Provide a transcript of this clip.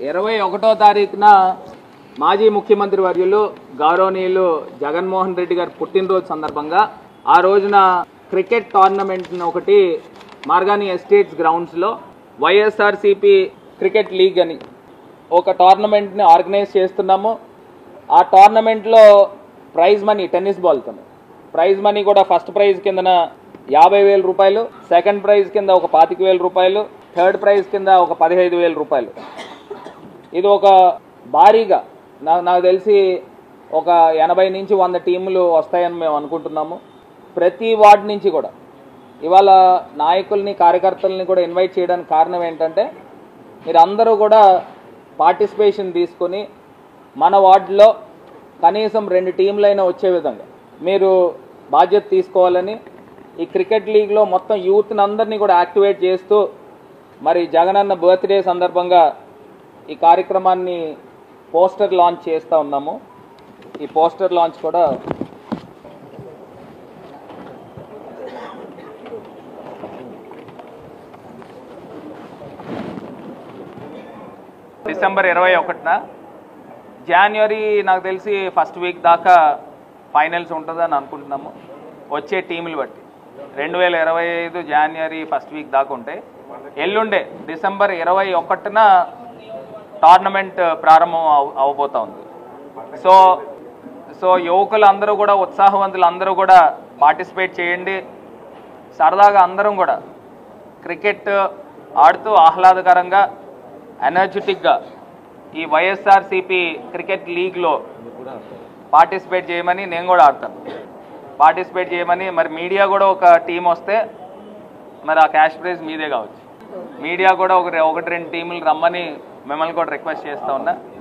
21వ తారీఖున మాజీ ముఖ్యమంత్రి వర్యులు గౌరవనీయులు జగన్మోహన్ రెడ్డి గారి పుట్టినరోజు సందర్భంగా ఆ రోజున క్రికెట్ టోర్నమెంట్ ఒకటి మార్గాని ఎస్టేట్స్ గ్రౌండ్స్లో వైఎస్ఆర్సీపీ క్రికెట్ లీగ్ అని ఒక టోర్నమెంట్ని ఆర్గనైజ్ చేస్తున్నాము. ఆ టోర్నమెంట్లో ప్రైజ్ మనీ టెన్నిస్ బాల్తో ప్రైజ్ మనీ కూడా ఫస్ట్ ప్రైజ్ కిందన 50,000 రూపాయలు, సెకండ్ ప్రైజ్ కింద ఒక 25,000 రూపాయలు, థర్డ్ ప్రైజ్ కింద ఒక 15,000 రూపాయలు. ఇది ఒక భారీగా నాకు తెలిసి ఒక 80 నుంచి 100 టీములు వస్తాయని మేము అనుకుంటున్నాము. ప్రతి వార్డు నుంచి కూడా ఇవాళ నాయకుల్ని కార్యకర్తల్ని కూడా ఇన్వైట్ చేయడానికి కారణం ఏంటంటే మీరు అందరూ కూడా పార్టిసిపేషన్ తీసుకొని మన వార్డులో కనీసం 2 టీంలైనా వచ్చే విధంగా మీరు బాధ్యత తీసుకోవాలని ఈ క్రికెట్ లీగ్లో మొత్తం యూత్ని అందరినీ కూడా యాక్టివేట్ చేస్తూ మరి జగనన్న బర్త్డే సందర్భంగా ఈ కార్యక్రమాన్ని పోస్టర్ లాంచ్ చేస్తూ ఉన్నాము. ఈ పోస్టర్ లాంచ్ కూడా డిసెంబర్ 21న జనవరి నాకు తెలిసి ఫస్ట్ వీక్ దాకా ఫైనల్స్ ఉంటుందని అనుకుంటున్నాము. వచ్చే టీములు బట్టి 2025 జనవరి ఫస్ట్ వీక్ దాకా ఉంటాయి. ఎల్లుండే డిసెంబర్ 21న టోర్నమెంట్ ప్రారంభం అవబోతా ఉంది. సో యువకులు అందరూ కూడా ఉత్సాహవంతులు అందరూ కూడా పార్టిసిపేట్ చేయండి. సరదాగా అందరం కూడా క్రికెట్ ఆడుతూ ఆహ్లాదకరంగా ఎనర్జెటిక్గా ఈ వైఎస్ఆర్సీపీ క్రికెట్ లీగ్లో పార్టిసిపేట్ చేయమని నేను కూడా ఆడతాను. పార్టిసిపేట్ చేయమని మరి మీడియా కూడా ఒక టీం వస్తే మరి ఆ క్యాష్ ప్రైజ్ మీదే కావచ్చు. మీడియా కూడా 1-2 టీములు రమ్మని మిమ్మల్ని కూడా రిక్వెస్ట్ చేస్తూ ఉన్నా.